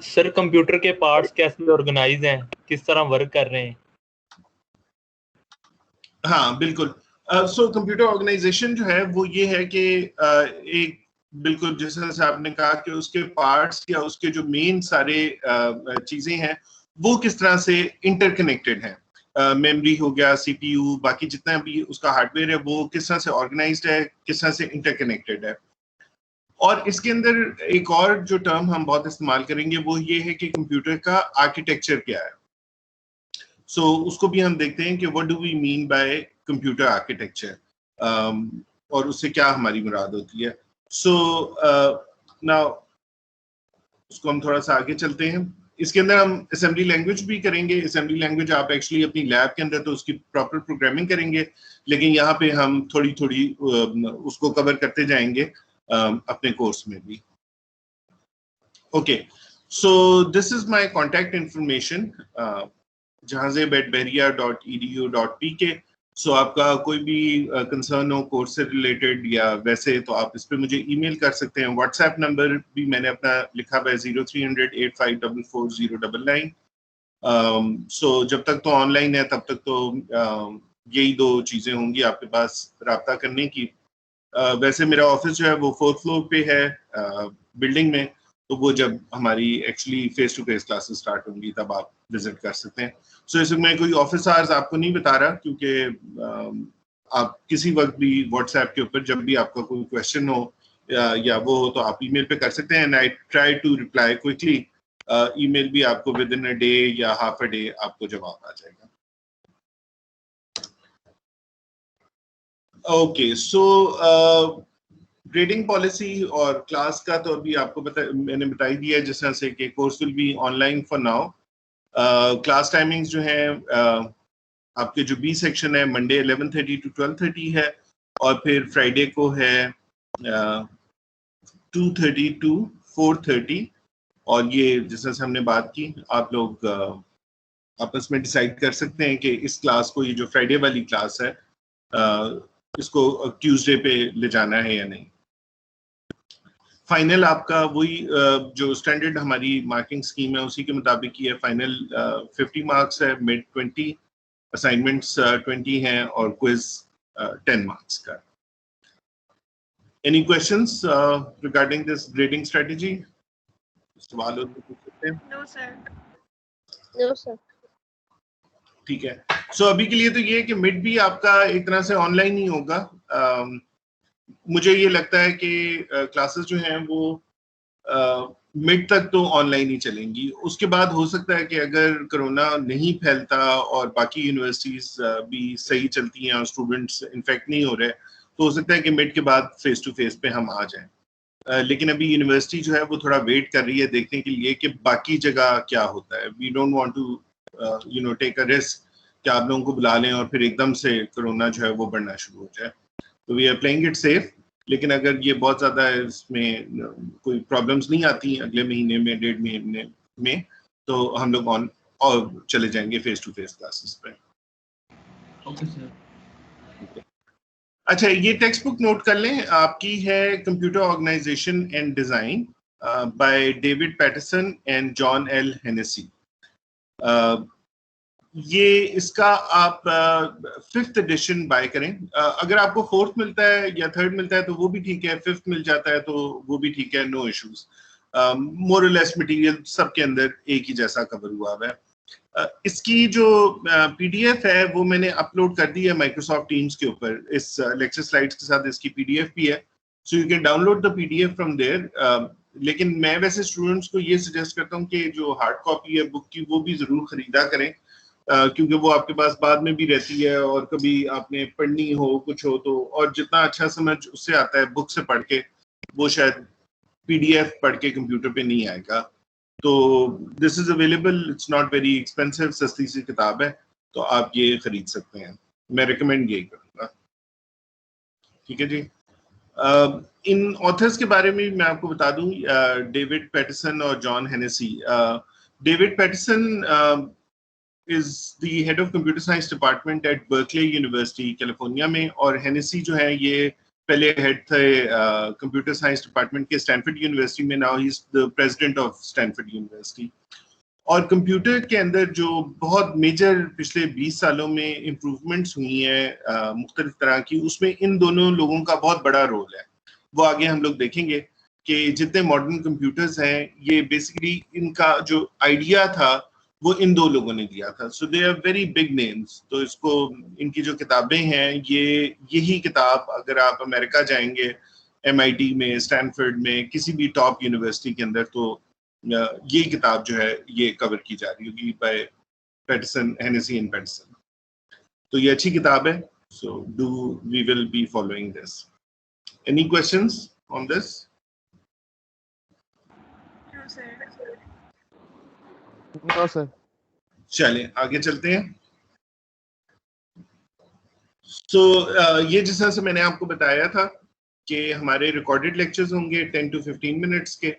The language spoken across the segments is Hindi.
सर कंप्यूटर के पार्ट्स कैसे ऑर्गेनाइज हैं, किस तरह वर्क कर रहे हैं? हाँ बिल्कुल। सो कंप्यूटर ऑर्गेनाइजेशन जो है वो ये है कि एक बिल्कुल जैसे से आपने कहा कि उसके पार्ट्स या उसके जो मेन सारे चीजें हैं वो किस तरह से इंटरकनेक्टेड हैं। मेमोरी हो गया, सीपीयू, बाकी जितना भी उसका हार्डवेयर है वो किस तरह से ऑर्गेनाइज्ड है, किस तरह से इंटरकनेक्टेड है। और इसके अंदर एक और जो टर्म हम बहुत इस्तेमाल करेंगे वो ये है कि कंप्यूटर का आर्किटेक्चर क्या है। सो उसको भी हम देखते हैं कि what do we mean by computer architecture, और उससे क्या हमारी मुराद होती है। सो नाउ उसको हम थोड़ा सा आगे चलते हैं। इसके अंदर हम असेंबली लैंग्वेज भी करेंगे। असेंबली लैंग्वेज आप एक्चुअली अपनी लैब के अंदर तो उसकी प्रॉपर प्रोग्रामिंग करेंगे, लेकिन यहाँ पे हम थोड़ी थोड़ी उसको कवर करते जाएंगे अपने कोर्स में भी। Okay, so this is my contact information, jahanzeb@behriya.edu.pk। सो आपका कोई भी कंसर्न हो कोर्स से रिलेटेड या वैसे, तो आप इस पे मुझे ईमेल कर सकते हैं। व्हाट्सएप नंबर भी मैंने अपना लिखा हुआ है 0300854409। सो जब तक तो ऑनलाइन है तब तक तो यही दो चीजें होंगी आपके पास राब्ता करने की। वैसे मेरा ऑफिस जो है वो 4th फ्लोर पे है बिल्डिंग में, तो वो जब हमारी actually face to face classes start होंगी तब आप विजिट कर सकते हैं। सो इसमें मैं कोई ऑफिस आवर्स आपको नहीं बता रहा, क्योंकि आप किसी वक्त भी व्हाट्सएप के ऊपर जब भी आपका कोई क्वेश्चन हो या वो हो तो आप ईमेल पे कर सकते हैं, and I try to reply quickly. Email भी आपको विद इन अ डे या हाफ अ डे आपको जवाब आ जाएगा। ओके, सो ग्रेडिंग पॉलिसी और क्लास का तो अभी आपको मैंने बता ही दिया है, जिस तरह से कि course will be online for now. Class timings जो है आपके जो बी सेक्शन है मंडे 11:30 to 12:30 है, और फिर फ्राइडे को है 2:30 to 4:30। और ये जिस तरह से हमने बात की, आप लोग आपस में डिसाइड कर सकते हैं कि इस क्लास को, ये जो फ्राइडे वाली क्लास है, इसको ट्यूसडे पे ले जाना है या नहीं। फाइनल आपका वही जो स्टैंडर्ड हमारी मार्किंग स्कीम है उसी के मुताबिक ही है। फाइनल 50 मार्क्स है, मिड 20, असाइनमेंट्स 20 हैं, और क्विज 10 मार्क्स का। Any questions regarding this grading strategy? सवाल हो तो पूछ सकते हैं। No sir. No sir. ठीक है, सो अभी के लिए तो ये है कि मिड भी आपका एक तरह से ऑनलाइन ही होगा। मुझे ये लगता है कि क्लासेस जो हैं वो मिड तक तो ऑनलाइन ही चलेंगी। उसके बाद हो सकता है कि अगर कोरोना नहीं फैलता और बाकी यूनिवर्सिटीज भी सही चलती हैं और स्टूडेंट्स इन्फेक्ट नहीं हो रहे, तो हो सकता है कि मिड के बाद फेस टू फेस पे हम आ जाएं। लेकिन अभी यूनिवर्सिटी जो है वो थोड़ा वेट कर रही है देखने के लिए कि बाकी जगह क्या होता है। We don't want to take a risk कि आप लोगों को बुला लें और फिर एकदम से कोरोना जो है वो बढ़ना शुरू हो जाए। तो we are playing it safe, लेकिन अगर ये बहुत ज़्यादा इसमें कोई प्रॉब्लम्स नहीं आती अगले महीने में, 1.5 महीने में, तो हम लोग ऑन और चले जाएंगे फेस टू फेस क्लासेस पे। Okay sir. अच्छा, ये टेक्स्ट बुक नोट कर लें, आपकी है computer organisation and design by David Patterson and John L Hennessy. ये इसका आप 5th एडिशन बाय करें। अगर आपको 4th मिलता है या 3rd मिलता है तो वो भी ठीक है, 5th मिल जाता है तो वो भी ठीक है, नो इश्यूज। मोर और लेस मटेरियल सबके अंदर एक ही जैसा कवर हुआ हुआ है। इसकी जो पीडीएफ है वो मैंने अपलोड कर दी है माइक्रोसॉफ्ट टीम्स के ऊपर। इस लेक्चर स्लाइड्स के साथ इसकी पीडीएफ भी है, so you can download the PDF from there. लेकिन मैं वैसे स्टूडेंट्स को ये सजेस्ट करता हूँ कि जो हार्ड कॉपी है बुक की वो भी जरूर खरीदा करें, क्योंकि वो आपके पास बाद में भी रहती है और कभी आपने पढ़नी हो कुछ हो तो, और जितना अच्छा समझ उससे आता है बुक से पढ़ के, वो शायद पीडीएफ पढ़ के कंप्यूटर पे नहीं आएगा। तो this is available, it's not very expensive, सस्ती सी किताब है, तो आप ये खरीद सकते हैं। मैं रिकमेंड यही करूँगा। ठीक है जी। इन ऑथर्स के बारे में मैं आपको बता दूं, डेविड पैटरसन और John Hennessy. David Patterson is the head of computer science department at Berkeley University, California में, और हेनेसी जो है ये पहले हेड थे कंप्यूटर साइंस डिपार्टमेंट के स्टैनफोर्ड यूनिवर्सिटी में, now he is the president of Stanford university. और कंप्यूटर के अंदर जो बहुत मेजर पिछले 20 सालों में इम्प्रूवमेंट्स हुई हैं मुख्तलिफ तरह की, उसमें इन दोनों लोगों का बहुत बड़ा रोल है। वो आगे हम लोग देखेंगे कि जितने मॉडर्न कंप्यूटर्स हैं ये बेसिकली इनका जो आइडिया था वो इन दो लोगों ने दिया था। So they are very big names. तो इसको इनकी जो किताबें हैं यही किताब अगर आप अमेरिका जाएंगे MIT में, स्टैनफोर्ड में, किसी भी टॉप यूनिवर्सिटी के अंदर, तो ये किताब जो है ये कवर की जा रही होगी by Patterson, Hennessy and Patterson. तो ये अच्छी किताब है। So we will be following this. Any questions on this? No sir. चलिए आगे चलते हैं। सो ये जिस तरह से मैंने आपको बताया था कि हमारे रिकॉर्डेड लेक्चर्स होंगे 10 to 15 मिनट्स के,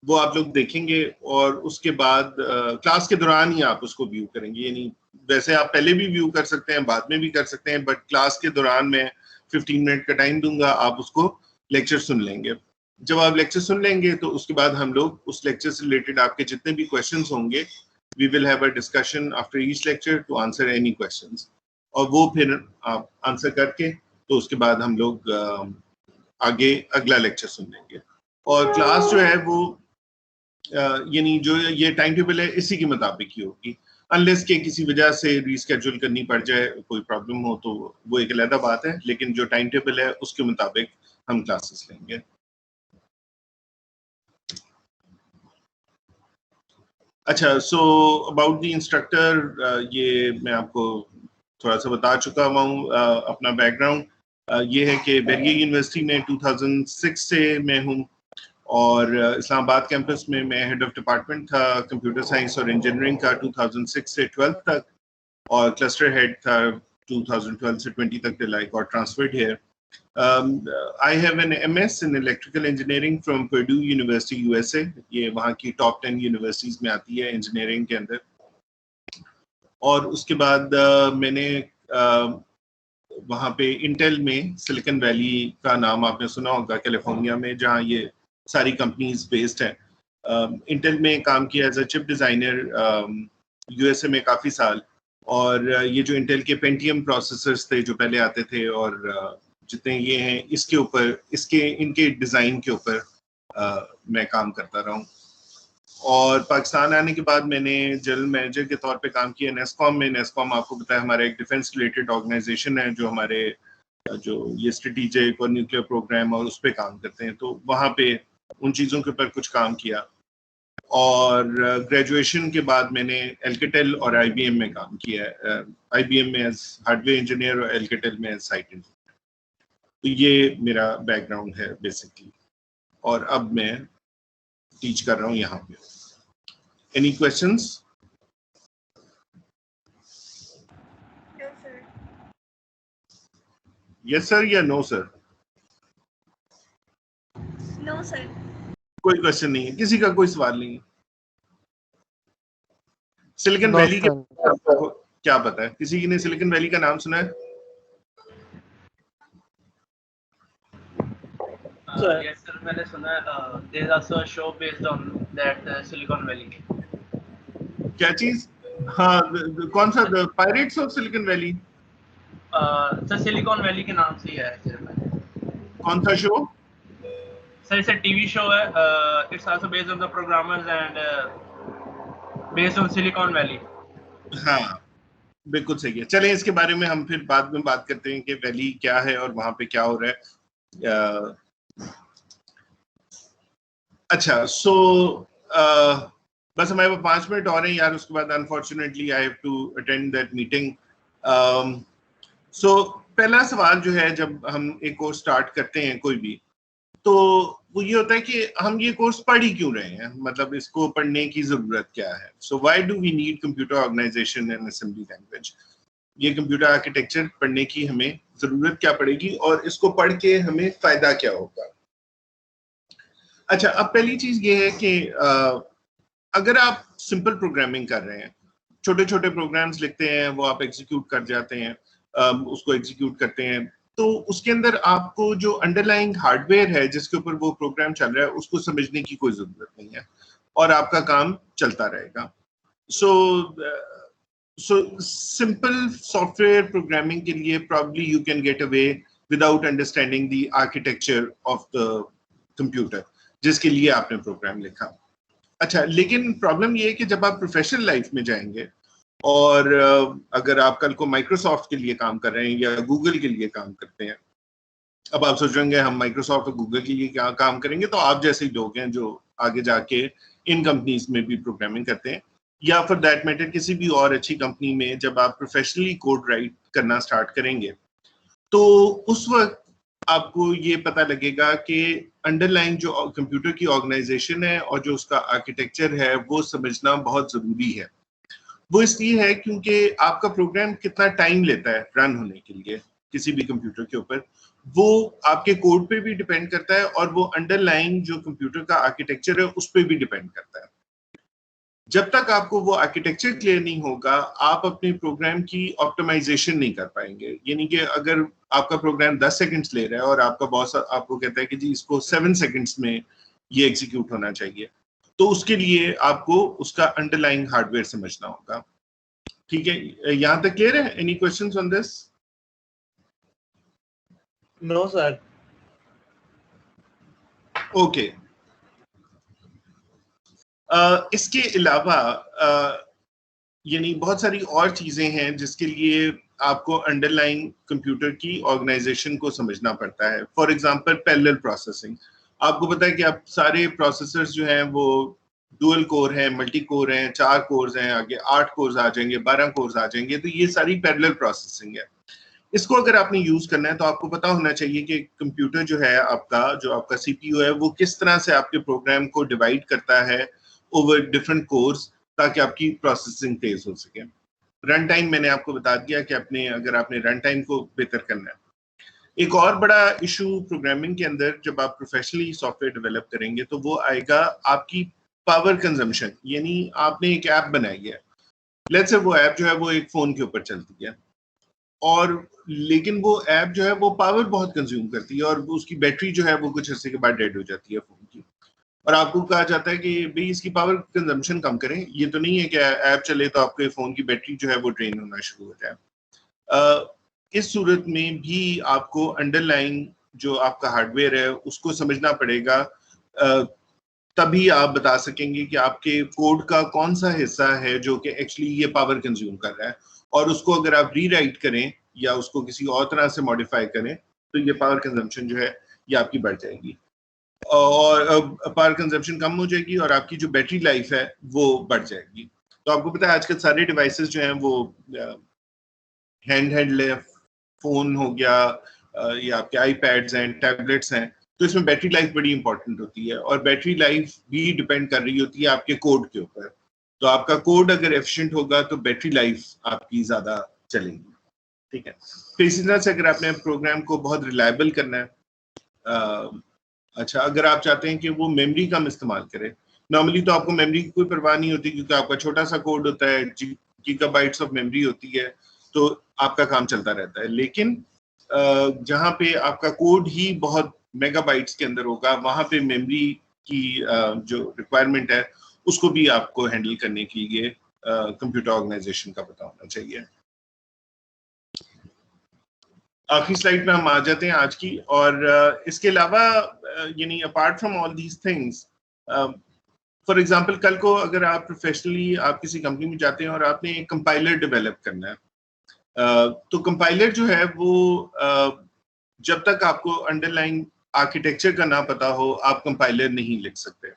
वो आप लोग देखेंगे और उसके बाद क्लास के दौरान ही आप उसको व्यू करेंगे। यानी वैसे आप पहले भी व्यू कर सकते हैं, बाद में भी कर सकते हैं, बट क्लास के दौरान मैं 15 मिनट का टाइम दूंगा, आप उसको लेक्चर सुन लेंगे। जब आप लेक्चर सुन लेंगे तो उसके बाद हम लोग उस लेक्चर से रिलेटेड आपके जितने भी क्वेश्चंस होंगे, we will have a discussion after each lecture to answer any questions, और वो फिर आप आंसर करके तो उसके बाद हम लोग आगे अगला लेक्चर सुन लेंगे। और क्लास जो है वो यानी जो ये टाइम टेबल है इसी के मुताबिक ही होगी, अनलेस के किसी वजह से रीस्केड्यूल करनी पड़ जाए, कोई प्रॉब्लम हो तो वो एक अलग बात है, लेकिन जो टाइम टेबल है उसके मुताबिक हम क्लासेस लेंगे। अच्छा, सो अबाउट द इंस्ट्रक्टर, ये मैं आपको थोड़ा सा बता चुका हुआ हूँ अपना बैकग्राउंड। ये है कि बेरिया यूनिवर्सिटी में 2006 से मैं हूँ, और इस्लामाबाद कैंपस में मैं हेड ऑफ डिपार्टमेंट था कंप्यूटर साइंस और इंजीनियरिंग का 2006 से 12 तक, और क्लस्टर हेड था 2012 से 20 तक till I got transferred here. I have an MS in electrical engineering from Purdue University, USA. ये वहाँ की टॉप 10 यूनिवर्सिटीज में आती है इंजीनियरिंग के अंदर। और उसके बाद मैंने वहाँ पे इंटेल में, सिलिकॉन वैली का नाम आपने सुना होगा, कैलिफोर्निया में जहाँ ये सारी कंपनीज बेस्ड हैं। इंटेल में काम किया as a chip designer USA में काफ़ी साल, और ये जो इंटेल के पेंटियम प्रोसेसर्स थे जो पहले आते थे, और जितने ये हैं इसके ऊपर, इनके डिज़ाइन के ऊपर मैं काम करता रहा हूँ। और पाकिस्तान आने के बाद मैंने जनरल मैनेजर के तौर पे काम किया नेस्कॉम में। नेस्कॉम आपको पता है हमारा एक डिफेंस रिलेटेड ऑर्गेनाइजेशन है जो हमारे जो ये स्ट्रेटेजिक और न्यूक्लियर प्रोग्राम और उस पर काम करते हैं, तो वहाँ पे उन चीज़ों के ऊपर कुछ काम किया। और ग्रेजुएशन के बाद मैंने एल्केटेल और IBM में काम किया है, IBM में एज हार्डवेयर इंजीनियर और एल्केटेल में एज साइट इंजीनियर। तो ये मेरा बैकग्राउंड है बेसिकली, और अब मैं टीच कर रहा हूँ यहाँ पे। Any questions? यस सर या नो सर? No sir. कोई क्वेश्चन नहीं है, किसी का कोई सवाल नहीं है? सिलिकॉन No, वैली के sir. आपको क्या पता है? किसी ने सिलिकॉन वैली का नाम सुना है? Yes sir, मैंने सुना है। there is also a show based on that Silicon Valley. क्या चीज? हाँ, कौन सा? The pirates of Silicon Valley? Sir Silicon Valley के नाम से ही है सर। कौन सा show? Sir it's a TV show है। It's also based on the programmers and based on Silicon Valley. हाँ बिल्कुल सही है। चलें इसके बारे में हम फिर बाद में बात करते हैं कि वैली क्या है और वहाँ पे क्या हो रहा है। अच्छा, सो बस हमारे पास 5 मिनट और हैं यार, उसके बाद unfortunately I have to attend that meeting. So पहला सवाल जो है, जब हम एक कोर्स स्टार्ट करते हैं कोई भी, तो वो ये होता है कि हम ये कोर्स पढ़ ही क्यों रहे हैं, मतलब इसको पढ़ने की जरूरत क्या है। So why do we need computer organisation and assembly language? ये कंप्यूटर आर्किटेक्चर पढ़ने की हमें जरूरत क्या पड़ेगी और इसको पढ़ के हमें फायदा क्या होगा? अच्छा, अब पहली चीज ये है कि अगर आप सिंपल प्रोग्रामिंग कर रहे हैं, छोटे छोटे प्रोग्राम्स लिखते हैं, वो आप एग्जीक्यूट कर जाते हैं, उसको एग्जीक्यूट करते हैं, तो उसके अंदर आपको जो अंडरलाइंग हार्डवेयर है जिसके ऊपर वो प्रोग्राम चल रहा है उसको समझने की कोई जरूरत नहीं है और आपका काम चलता रहेगा। So simple software programming के लिए probably you can get away without understanding the architecture of the computer जिसके लिए आपने प्रोग्राम लिखा। अच्छा, लेकिन प्रॉब्लम ये है कि जब आप प्रोफेशनल लाइफ में जाएंगे और अगर आप कल को माइक्रोसॉफ्ट के लिए काम कर रहे हैं या गूगल के लिए काम करते हैं, अब आप सोच रहे हम माइक्रोसॉफ्ट और गूगल के लिए क्या काम करेंगे, तो आप जैसे ही लोग हैं जो आगे जाके इन कंपनीज में भी प्रोग्रामिंग करते हैं या फॉर दैट मैटर किसी भी और अच्छी कंपनी में जब आप प्रोफेशनली कोड राइट करना स्टार्ट करेंगे तो उस वक्त आपको ये पता लगेगा कि अंडरलाइन जो कंप्यूटर की ऑर्गेनाइजेशन है और जो उसका आर्किटेक्चर है वो समझना बहुत जरूरी है। वो इसलिए है क्योंकि आपका प्रोग्राम कितना टाइम लेता है रन होने के लिए किसी भी कंप्यूटर के ऊपर, वो आपके कोड पे भी डिपेंड करता है और वो अंडरलाइन जो कंप्यूटर का आर्किटेक्चर है उस पर भी डिपेंड करता है। जब तक आपको वो आर्किटेक्चर क्लियर नहीं होगा आप अपने प्रोग्राम की ऑप्टिमाइजेशन नहीं कर पाएंगे। यानी कि अगर आपका प्रोग्राम 10 सेकंड्स ले रहा है और आपका बॉस आपको कहता है कि जी इसको 7 सेकंड्स में ये एग्जीक्यूट होना चाहिए, तो उसके लिए आपको उसका अंडरलाइंग हार्डवेयर समझना होगा। ठीक है, यहाँ तक क्लियर है? Any questions on this? No sir. Okay, इसके अलावा यानी बहुत सारी और चीजें हैं जिसके लिए आपको अंडरलाइन कंप्यूटर की ऑर्गेनाइजेशन को समझना पड़ता है। फॉर एग्जांपल पैरेलल प्रोसेसिंग, आपको पता है कि आप सारे प्रोसेसर्स जो हैं वो डुअल कोर हैं, मल्टी कोर हैं, 4 कोर्स हैं, आगे 8 कोर्स आ जाएंगे, 12 कोर्स आ जाएंगे, तो ये सारी पैरेलल प्रोसेसिंग है। इसको अगर आपने यूज करना है तो आपको पता होना चाहिए कि कंप्यूटर जो है आपका, जो आपका सीपीयू है, वो किस तरह से आपके प्रोग्राम को डिवाइड करता है ओवर डिफरेंट कोर्स ताकि आपकी प्रोसेसिंग तेज हो सके। रन टाइम मैंने आपको बता दिया कि अगर आपने रन टाइम को बेहतर करना है। एक और बड़ा इशू प्रोग्रामिंग के अंदर जब आप प्रोफेशनली सॉफ्टवेयर डेवलप करेंगे तो वो आएगा आपकी पावर कंजम्पशन। यानी आपने एक ऐप बनाई है, लेट्स से वो ऐप जो है वो एक फोन के ऊपर चलती है और लेकिन वो ऐप जो है वो पावर बहुत कंज्यूम करती है और उसकी बैटरी जो है वो कुछ अर्से के बाद डेड हो जाती है फोन की, और आपको कहा जाता है कि भाई इसकी पावर कंजम्पशन कम करें। ये तो नहीं है कि ऐप चले तो आपके फोन की बैटरी जो है वो ड्रेन होना शुरू हो जाए। इस सूरत में भी आपको अंडरलाइन जो आपका हार्डवेयर है उसको समझना पड़ेगा, तभी आप बता सकेंगे कि आपके कोड का कौन सा हिस्सा है जो कि एक्चुअली ये पावर कंज्यूम कर रहा है, और उसको अगर आप रीराइट करें या उसको किसी और तरह से मॉडिफाई करें तो ये पावर कंजम्पशन जो है ये आपकी बढ़ जाएगी और पावर कंजम्पशन कम हो जाएगी और आपकी जो बैटरी लाइफ है वो बढ़ जाएगी। तो आपको पता है आजकल सारे डिवाइसेस जो हैं वो हैंड हेल्ड फोन हो गया या आपके आईपैड्स हैं, टैबलेट्स हैं, तो इसमें बैटरी लाइफ बड़ी इंपॉर्टेंट होती है और बैटरी लाइफ भी डिपेंड कर रही होती है आपके कोड के ऊपर। तो आपका कोड अगर एफिशिएंट होगा तो बैटरी लाइफ आपकी ज्यादा चलेगी। ठीक है, तो इसी तरह से अगर आपने प्रोग्राम को बहुत रिलायबल करना है, अच्छा अगर आप चाहते हैं कि वो मेमोरी कम इस्तेमाल करे, नॉर्मली तो आपको मेमोरी की कोई परवाह नहीं होती क्योंकि आपका छोटा सा कोड होता है, गीगाबाइट्स ऑफ मेमोरी होती है, तो आपका काम चलता रहता है। लेकिन जहाँ पे आपका कोड ही बहुत मेगाबाइट्स के अंदर होगा वहां पे मेमोरी की जो रिक्वायरमेंट है उसको भी आपको हैंडल करने के लिए कंप्यूटर ऑर्गेनाइजेशन का पता होना चाहिए। आखिरी स्लाइड में हम आ जाते हैं आज की, और इसके अलावा यानी apart from all these things, for example कल को अगर आप प्रोफेशनली आप किसी कंपनी में जाते हैं और आपने एक कंपाइलर डेवलप करना है, तो कंपाइलर जो है वो जब तक आपको अंडरलाइन आर्किटेक्चर का ना पता हो आप कंपाइलर नहीं लिख सकते।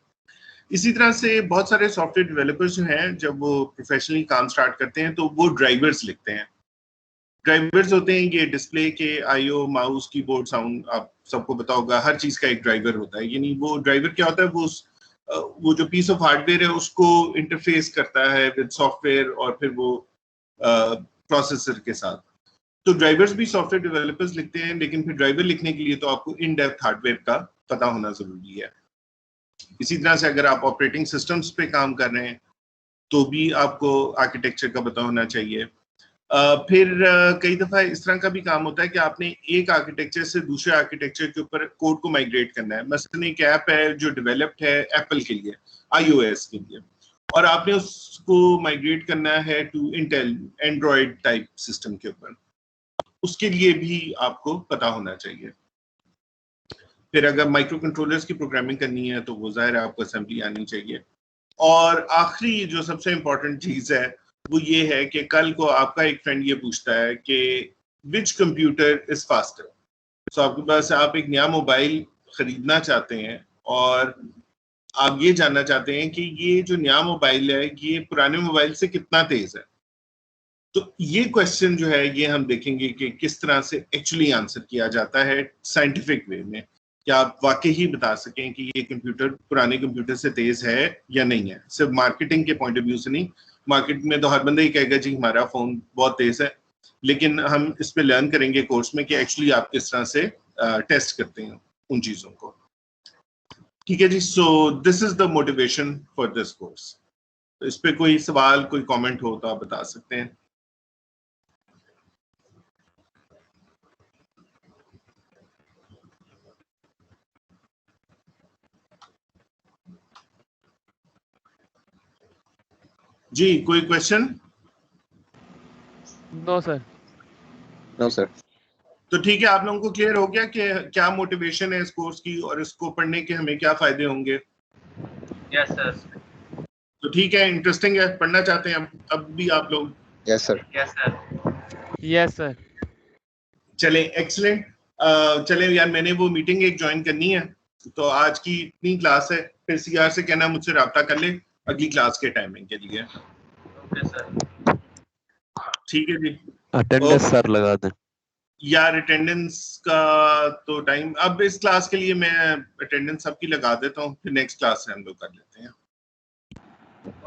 इसी तरह से बहुत सारे सॉफ्टवेयर डेवलपर्स जो हैं जब वो प्रोफेशनली काम स्टार्ट करते हैं तो वो ड्राइवर्स लिखते हैं। ड्राइवर्स होते हैं ये डिस्प्ले के, आईओ, माउस, कीबोर्ड, साउंड, आप सबको पता होगा हर चीज का एक ड्राइवर होता है। यानी वो ड्राइवर क्या होता है, वो जो पीस ऑफ हार्डवेयर है उसको इंटरफेस करता है विद सॉफ्टवेयर और फिर वो प्रोसेसर के साथ। तो ड्राइवर्स भी सॉफ्टवेयर डेवलपर्स लिखते हैं, लेकिन फिर ड्राइवर लिखने के लिए तो आपको इन डेप्थ हार्डवेयर का पता होना जरूरी है। इसी तरह से अगर आप ऑपरेटिंग सिस्टम्स पे काम कर रहे हैं तो भी आपको आर्किटेक्चर का पता होना चाहिए। फिर कई दफा इस तरह का भी काम होता है कि आपने एक आर्किटेक्चर से दूसरे आर्किटेक्चर के ऊपर कोड को माइग्रेट करना है। मसलन एक ऐप है जो डेवलप्ड है एप्पल के लिए, iOS के लिए, और आपने उसको माइग्रेट करना है to Intel Android type system के ऊपर। उसके लिए भी आपको पता होना चाहिए। फिर अगर माइक्रो कंट्रोलर्स की प्रोग्रामिंग करनी है तो वो जाहिर है आपको असेंबली आनी चाहिए। और आखिरी जो सबसे इम्पोर्टेंट चीज है वो ये है कि कल को आपका एक फ्रेंड ये पूछता है कि विच कंप्यूटर इज फास्टर। सो आपके पास, आप एक नया मोबाइल खरीदना चाहते हैं और आप ये जानना चाहते हैं कि ये जो नया मोबाइल है ये पुराने मोबाइल से कितना तेज है। तो ये क्वेश्चन जो है ये हम देखेंगे कि किस तरह से एक्चुअली आंसर किया जाता है साइंटिफिक वे में, कि आप वाकई ही बता सकें कि ये कंप्यूटर पुराने कंप्यूटर से तेज है या नहीं है। सिर्फ मार्केटिंग के पॉइंट ऑफ व्यू से नहीं, मार्केट में तो हर बंदा ही कहेगा जी हमारा फोन बहुत तेज है, लेकिन हम इस पे लर्न करेंगे कोर्स में कि एक्चुअली आप किस तरह से टेस्ट करते हैं उन चीजों को। ठीक है जी, so this is the motivation for this course. तो इस पे कोई सवाल, कोई कमेंट हो तो आप बता सकते हैं। जी, कोई question? No sir. No sir. तो ठीक है, आप लोगों को क्लियर हो गया कि क्या मोटिवेशन है इस कोर्स की और इसको पढ़ने के हमें क्या फायदे होंगे? Yes sir. तो ठीक है, इंटरेस्टिंग है, पढ़ना चाहते हैं अब भी आप लोग? Yes sir. Yes sir. Yes sir. चलें, एक्सीलेंट। चलें यार, मैंने वो मीटिंग एक ज्वाइन करनी है, तो आज की इतनी क्लास है। फिर सीआर से कहना मुझसे रब्ता कर ले अगली क्लास के टाइमिंग के लिए। Okay sir. ठीक है जी, अटेंडेंस सर लगा दें। यार अटेंडेंस का तो टाइम, अब इस क्लास के लिए मैं अटेंडेंस सबकी लगा देता हूँ, फिर नेक्स्ट क्लास से हम लोग कर लेते हैं।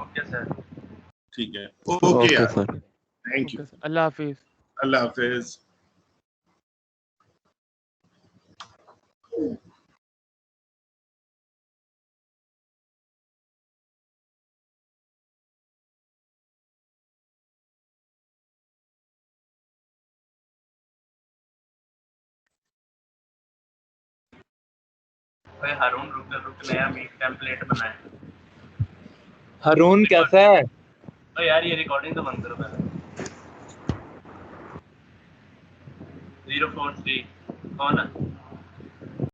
Okay sir. ठीक है, ओके यार, सर। थैंक यू, अल्लाह हाफिज। अल्लाह हाफिज। भाई हारून रुक नया मीट टेम्पलेट बनाए। हारून कैसा है? ओ यार ये रिकॉर्डिंग तो बंद करो पहले। 043 कौन है?